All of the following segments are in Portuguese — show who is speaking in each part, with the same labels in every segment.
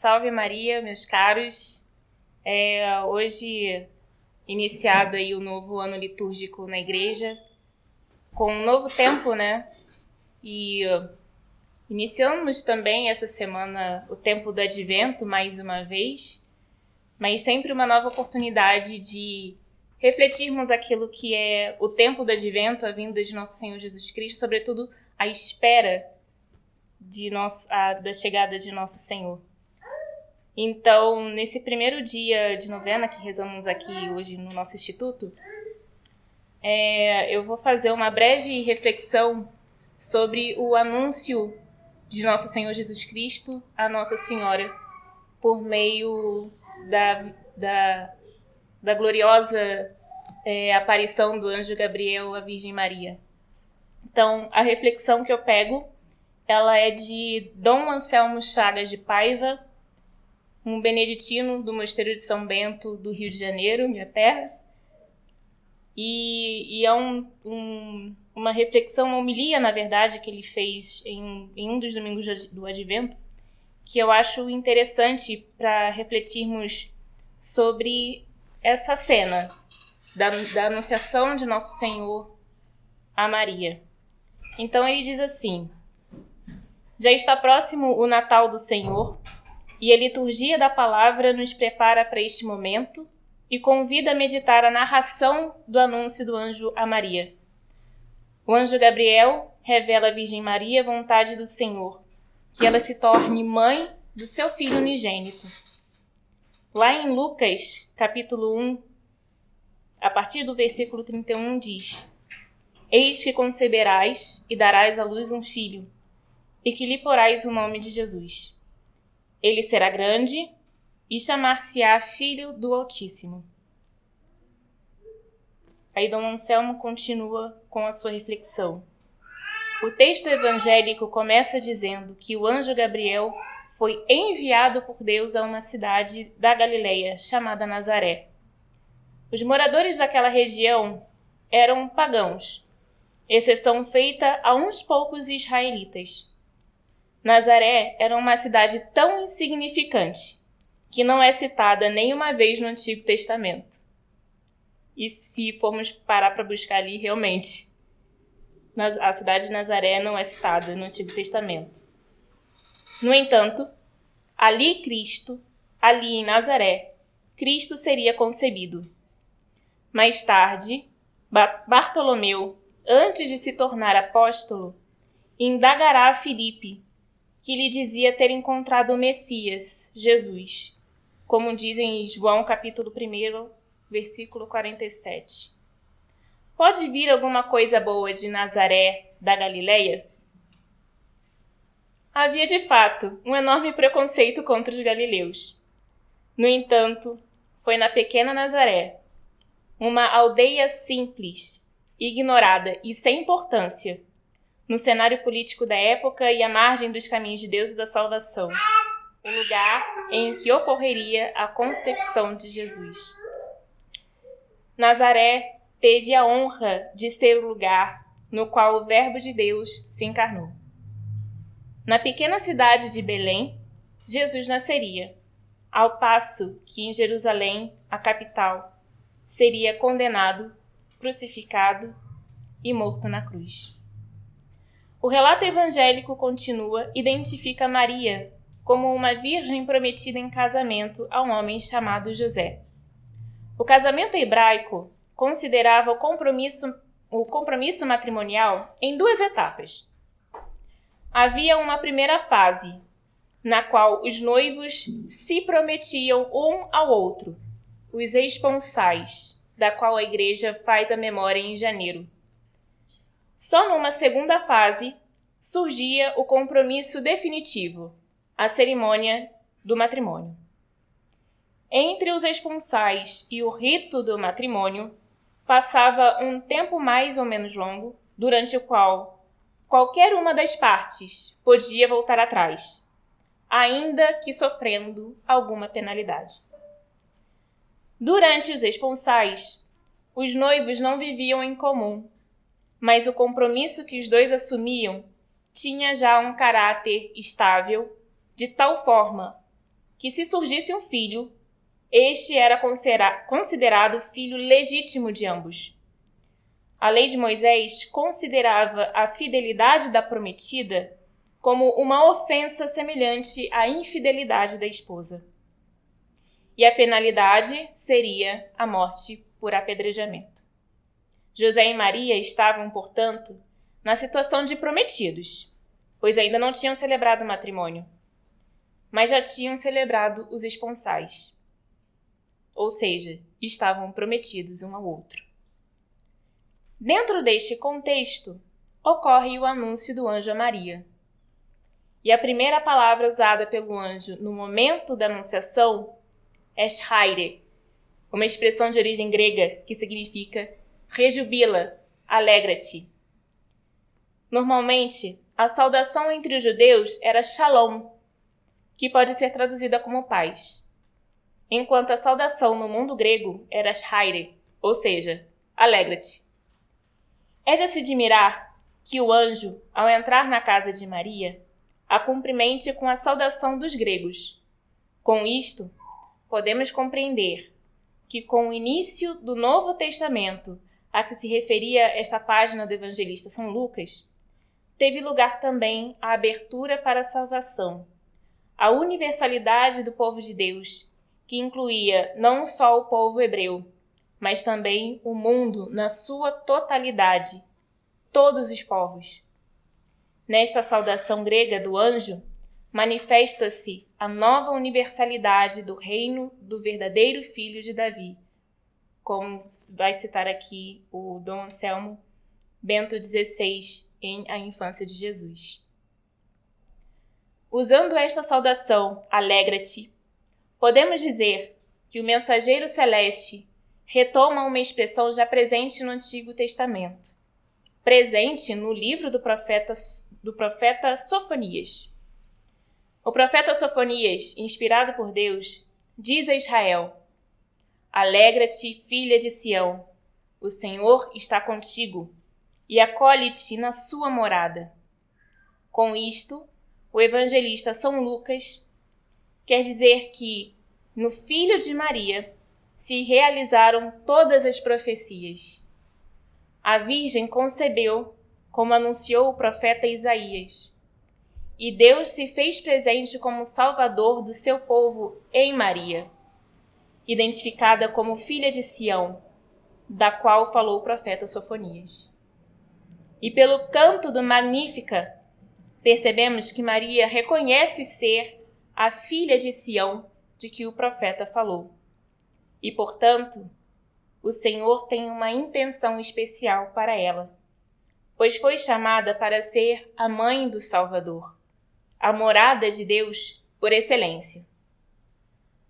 Speaker 1: Salve Maria, meus caros. Hoje iniciado aí o novo ano litúrgico na igreja, com um novo tempo, né? E iniciamos também essa semana o tempo do Advento mais uma vez, mas sempre uma nova oportunidade de refletirmos aquilo que é o tempo do Advento, a vinda de nosso Senhor Jesus Cristo, sobretudo a espera da chegada de nosso Senhor. Então, nesse primeiro dia de novena que rezamos aqui hoje no nosso Instituto, eu vou fazer uma breve reflexão sobre o anúncio de nosso Senhor Jesus Cristo a Nossa Senhora por meio da gloriosa aparição do anjo Gabriel à Virgem Maria. Então, a reflexão que eu pego, ela é de Dom Anselmo Chagas de Paiva, um beneditino do Mosteiro de São Bento, do Rio de Janeiro, minha terra. E é uma reflexão, uma homilia, na verdade, que ele fez em um dos domingos do Advento, que eu acho interessante para refletirmos sobre essa cena da anunciação de Nosso Senhor a Maria. Então ele diz assim: já está próximo o Natal do Senhor, e a liturgia da palavra nos prepara para este momento e convida a meditar a narração do anúncio do anjo a Maria. O anjo Gabriel revela à Virgem Maria a vontade do Senhor, que ela se torne mãe do seu Filho unigênito. Lá em Lucas, capítulo 1, a partir do versículo 31, diz: eis que conceberás e darás à luz um filho, e que lhe porás o nome de Jesus. Ele será grande e chamar-se-á Filho do Altíssimo. Aí Dom Anselmo continua com a sua reflexão. O texto evangélico começa dizendo que o anjo Gabriel foi enviado por Deus a uma cidade da Galileia chamada Nazaré. Os moradores daquela região eram pagãos, exceção feita a uns poucos israelitas. Nazaré era uma cidade tão insignificante que não é citada nenhuma vez no Antigo Testamento. E se formos parar para buscar ali, realmente, a cidade de Nazaré não é citada no Antigo Testamento. No entanto, ali em Nazaré, Cristo seria concebido. Mais tarde, Bartolomeu, antes de se tornar apóstolo, indagará a Filipe, que lhe dizia ter encontrado o Messias, Jesus, como dizem em João capítulo 1, versículo 47. Pode vir alguma coisa boa de Nazaré, da Galileia? Havia, de fato, um enorme preconceito contra os galileus. No entanto, foi na pequena Nazaré, uma aldeia simples, ignorada e sem importância, no cenário político da época e à margem dos caminhos de Deus e da salvação, o lugar em que ocorreria a concepção de Jesus. Nazaré teve a honra de ser o lugar no qual o Verbo de Deus se encarnou. Na pequena cidade de Belém, Jesus nasceria, ao passo que em Jerusalém, a capital, seria condenado, crucificado e morto na cruz. O relato evangélico continua e identifica Maria como uma virgem prometida em casamento a um homem chamado José. O casamento hebraico considerava o compromisso matrimonial em duas etapas. Havia uma primeira fase, na qual os noivos se prometiam um ao outro, os esponsais, da qual a igreja faz a memória em janeiro. Só numa segunda fase surgia o compromisso definitivo, a cerimônia do matrimônio. Entre os esponsais e o rito do matrimônio, passava um tempo mais ou menos longo, durante o qual qualquer uma das partes podia voltar atrás, ainda que sofrendo alguma penalidade. Durante os esponsais, os noivos não viviam em comum, mas o compromisso que os dois assumiam tinha já um caráter estável, de tal forma que se surgisse um filho, este era considerado filho legítimo de ambos. A lei de Moisés considerava a fidelidade da prometida como uma ofensa semelhante à infidelidade da esposa. E a penalidade seria a morte por apedrejamento. José e Maria estavam, portanto, na situação de prometidos, pois ainda não tinham celebrado o matrimônio, mas já tinham celebrado os esponsais, ou seja, estavam prometidos um ao outro. Dentro deste contexto, ocorre o anúncio do anjo a Maria. E a primeira palavra usada pelo anjo no momento da anunciação é chaire, uma expressão de origem grega que significa rejubila, alegra-te. Normalmente, a saudação entre os judeus era shalom, que pode ser traduzida como paz, enquanto a saudação no mundo grego era chaire, ou seja, alegra-te. É de se admirar que o anjo, ao entrar na casa de Maria, a cumprimente com a saudação dos gregos. Com isto, podemos compreender que com o início do Novo Testamento, a que se referia esta página do evangelista São Lucas, teve lugar também a abertura para a salvação, a universalidade do povo de Deus, que incluía não só o povo hebreu, mas também o mundo na sua totalidade, todos os povos. Nesta saudação grega do anjo, manifesta-se a nova universalidade do reino do verdadeiro filho de Davi, como vai citar aqui o Dom Anselmo Bento XVI em A Infância de Jesus. Usando esta saudação, alegra-te, podemos dizer que o mensageiro celeste retoma uma expressão já presente no Antigo Testamento, presente no livro do profeta Sofonias. O profeta Sofonias, inspirado por Deus, diz a Israel: alegra-te, filha de Sião, o Senhor está contigo, e acolhe-te na sua morada. Com isto, o evangelista São Lucas quer dizer que, no filho de Maria, se realizaram todas as profecias. A Virgem concebeu, como anunciou o profeta Isaías, e Deus se fez presente como Salvador do seu povo em Maria, identificada como filha de Sião, da qual falou o profeta Sofonias. E pelo canto do Magnífica, percebemos que Maria reconhece ser a filha de Sião de que o profeta falou. E, portanto, o Senhor tem uma intenção especial para ela, pois foi chamada para ser a mãe do Salvador, a morada de Deus por excelência.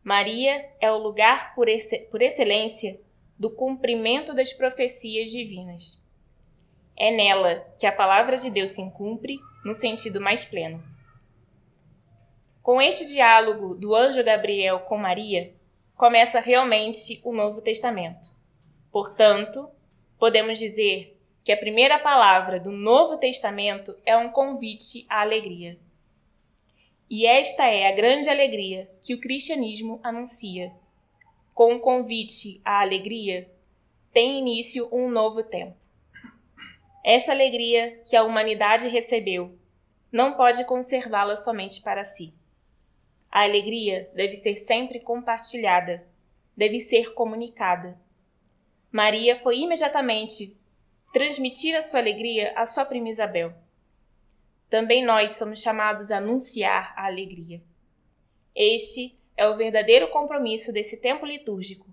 Speaker 1: Maria é o lugar por excelência do cumprimento das profecias divinas. É nela que a palavra de Deus se cumpre no sentido mais pleno. Com este diálogo do anjo Gabriel com Maria, começa realmente o Novo Testamento. Portanto, podemos dizer que a primeira palavra do Novo Testamento é um convite à alegria. E esta é a grande alegria que o cristianismo anuncia. Com o convite à alegria, tem início um novo tempo. Esta alegria que a humanidade recebeu não pode conservá-la somente para si. A alegria deve ser sempre compartilhada, deve ser comunicada. Maria foi imediatamente transmitir a sua alegria à sua prima Isabel. Também nós somos chamados a anunciar a alegria. Este é o verdadeiro compromisso desse tempo litúrgico,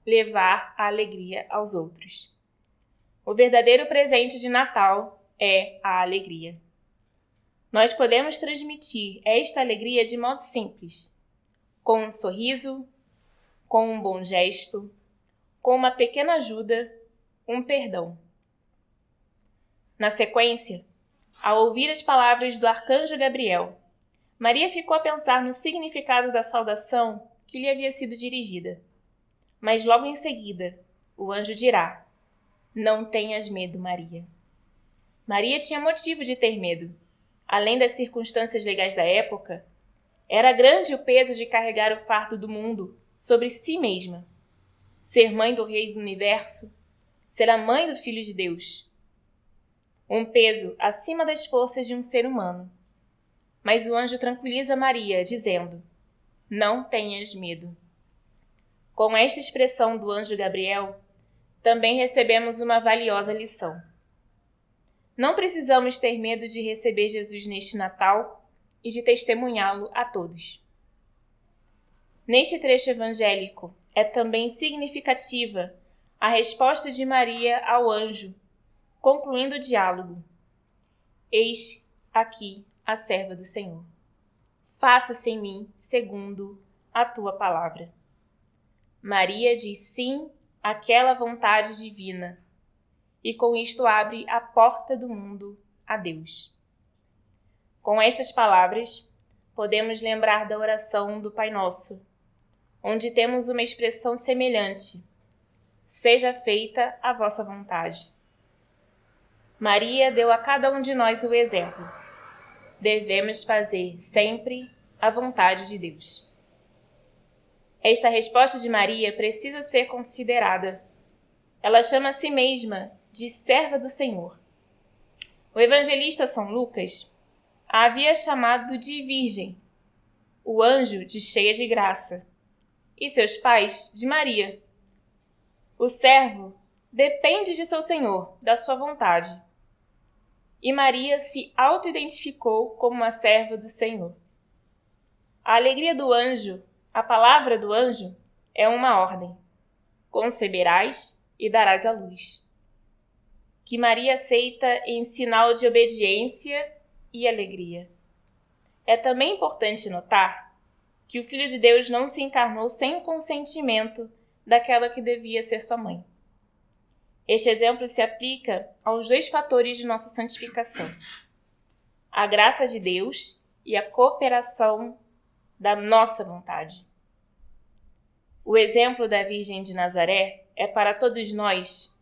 Speaker 1: levar a alegria aos outros. O verdadeiro presente de Natal é a alegria. Nós podemos transmitir esta alegria de modo simples, com um sorriso, com um bom gesto, com uma pequena ajuda, um perdão. Na sequência, ao ouvir as palavras do arcanjo Gabriel, Maria ficou a pensar no significado da saudação que lhe havia sido dirigida. Mas logo em seguida, o anjo dirá: não tenhas medo, Maria. Maria tinha motivo de ter medo. Além das circunstâncias legais da época, Era grande o peso de carregar o fardo do mundo sobre si mesma. Ser mãe do Rei do Universo, ser a mãe do Filho de Deus. Um peso acima das forças de um ser humano. Mas o anjo tranquiliza Maria, dizendo: não tenhas medo. Com esta expressão do anjo Gabriel, também recebemos uma valiosa lição. Não precisamos ter medo de receber Jesus neste Natal e de testemunhá-lo a todos. Neste trecho evangélico, é também significativa a resposta de Maria ao anjo, concluindo o diálogo: eis aqui a serva do Senhor. Faça-se em mim segundo a tua palavra. Maria diz sim àquela vontade divina e com isto abre a porta do mundo a Deus. Com estas palavras, podemos lembrar da oração do Pai Nosso, onde temos uma expressão semelhante: seja feita a vossa vontade. Maria deu a cada um de nós o exemplo. Devemos fazer sempre a vontade de Deus. Esta resposta de Maria precisa ser considerada. Ela chama a si mesma de serva do Senhor. O evangelista São Lucas a havia chamado de virgem, o anjo de cheia de graça, e seus pais de Maria. O servo depende de seu Senhor, da sua vontade. E Maria se auto-identificou como uma serva do Senhor. A alegria do anjo, a palavra do anjo, é uma ordem: conceberás e darás à luz. Que Maria aceita em sinal de obediência e alegria. É também importante notar que o Filho de Deus não se encarnou sem o consentimento daquela que devia ser sua mãe. Este exemplo se aplica aos dois fatores de nossa santificação: a graça de Deus e a cooperação da nossa vontade. O exemplo da Virgem de Nazaré é para todos nós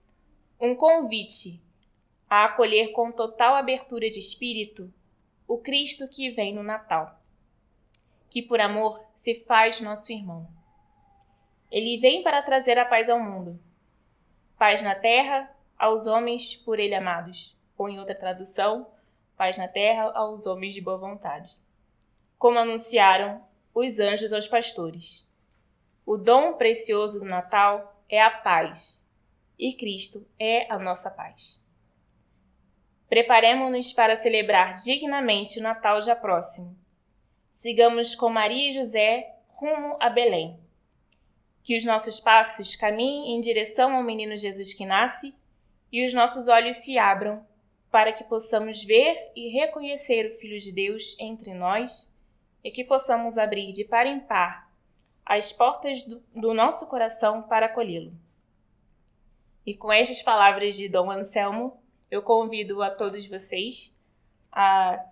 Speaker 1: um convite a acolher com total abertura de espírito o Cristo que vem no Natal, que por amor se faz nosso irmão. Ele vem para trazer a paz ao mundo, paz na terra aos homens por ele amados, ou em outra tradução, paz na terra aos homens de boa vontade, como anunciaram os anjos aos pastores. O dom precioso do Natal é a paz, e Cristo é a nossa paz. Preparemo-nos para celebrar dignamente o Natal já próximo. Sigamos com Maria e José rumo a Belém. Que os nossos passos caminhem em direção ao menino Jesus que nasce e os nossos olhos se abram para que possamos ver e reconhecer o Filho de Deus entre nós e que possamos abrir de par em par as portas do nosso coração para acolhê-lo. E com estas palavras de Dom Anselmo, eu convido a todos vocês a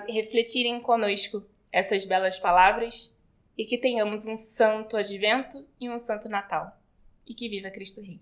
Speaker 1: refletirem conosco essas belas palavras e que tenhamos um santo advento e um santo Natal. E que viva Cristo Rei!